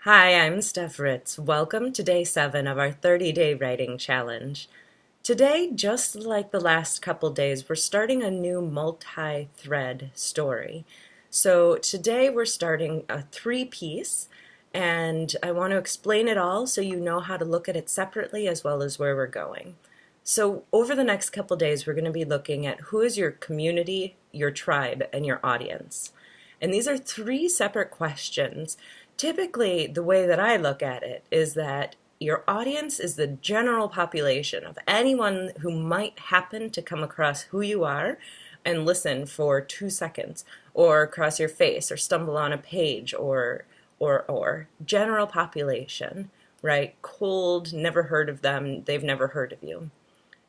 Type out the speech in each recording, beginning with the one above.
Hi, I'm Steph Ritz. Welcome to day 7 of our 30-day writing challenge. Today, just like the last couple days, we're starting a new multi-thread story. So today we're starting a 3-piece, and I want to explain it all so you know how to look at it separately as well as where we're going. So over the next couple days, we're going to be looking at who is your community, your tribe, and your audience. And these are 3 separate questions. Typically, the way that I look at it is that your audience is the general population of anyone who might happen to come across who you are and listen for 2 seconds, or cross your face, or stumble on a page, or general population, right? Cold, never heard of them, they've never heard of you.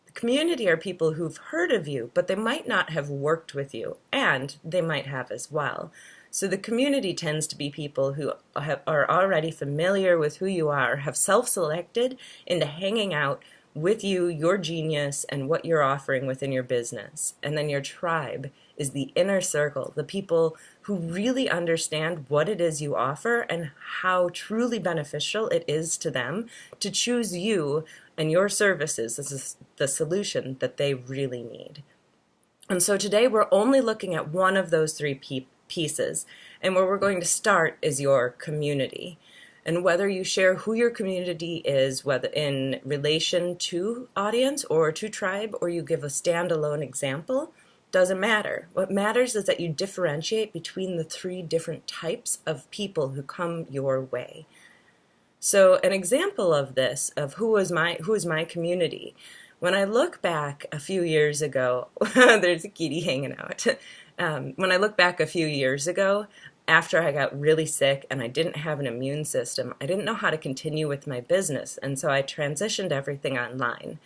The community are people who've heard of you, but they might not have worked with you, and they might have as well. So the community tends to be people who are already familiar with who you are, have self-selected into hanging out with you, your genius, and what you're offering within your business. And then your tribe is the inner circle, the people who really understand what it is you offer and how truly beneficial it is to them to choose you and your services as the solution that they really need. And so today we're only looking at one of those 3 pieces, and where we're going to start is your community. And whether you share who your community is, whether in relation to audience or to tribe, or you give a standalone example, doesn't matter. What matters is that you differentiate between the 3 different types of people who come your way. So an example of this, of who is my community, when I look back a few years ago, there's a kitty hanging out. When I look back a few years ago, after I got really sick and I didn't have an immune system, I didn't know how to continue with my business, and so I transitioned everything online.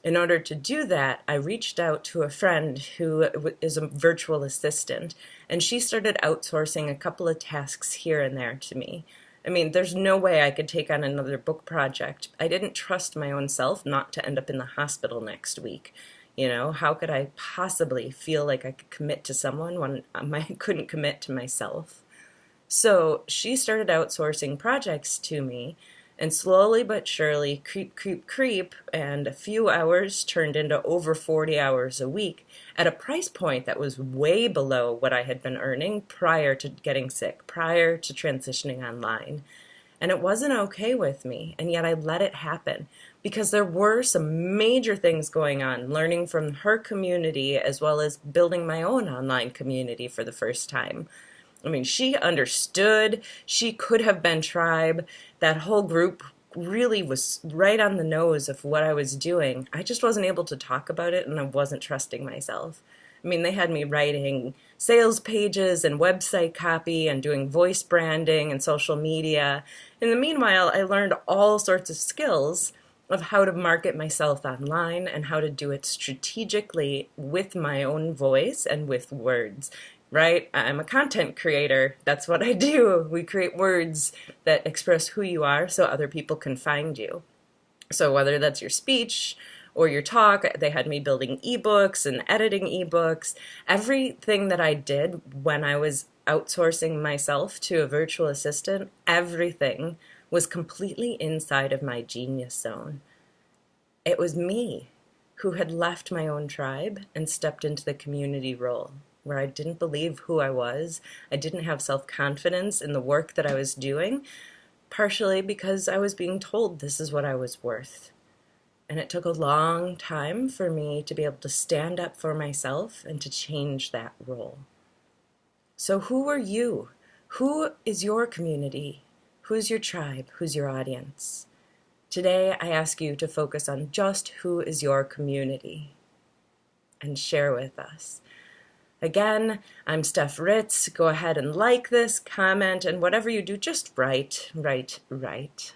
In order to do that, I reached out to a friend who is a virtual assistant, and she started outsourcing a couple of tasks here and there to me. I mean, there's no way I could take on another book project. I didn't trust my own self not to end up in the hospital next week. You know, how could I possibly feel like I could commit to someone when I couldn't commit to myself? So she started outsourcing projects to me, and slowly but surely, creep, and a few hours turned into over 40 hours a week at a price point that was way below what I had been earning prior to getting sick, prior to transitioning online. And it wasn't okay with me, and yet I let it happen because there were some major things going on, learning from her community as well as building my own online community for the first time. I mean, she understood. She could have been tribe. That whole group really was right on the nose of what I was doing. I just wasn't able to talk about it, and I wasn't trusting myself. I mean, they had me writing sales pages and website copy and doing voice branding and social media. In the meanwhile, I learned all sorts of skills of how to market myself online and how to do it strategically with my own voice and with words, right? I'm a content creator. That's what I do. We create words that express who you are so other people can find you. So whether that's your speech or your talk, they had me building ebooks and editing ebooks. Everything that I did when I was outsourcing myself to a virtual assistant, everything was completely inside of my genius zone. It was me who had left my own tribe and stepped into the community role, where I didn't believe who I was. I didn't have self-confidence in the work that I was doing, partially because I was being told this is what I was worth. And it took a long time for me to be able to stand up for myself and to change that role. So who are you? Who is your community? Who's your tribe? Who's your audience? Today, I ask you to focus on just who is your community and share with us. Again, I'm Steph Ritz. Go ahead and like this, comment, and whatever you do, just write, write, write.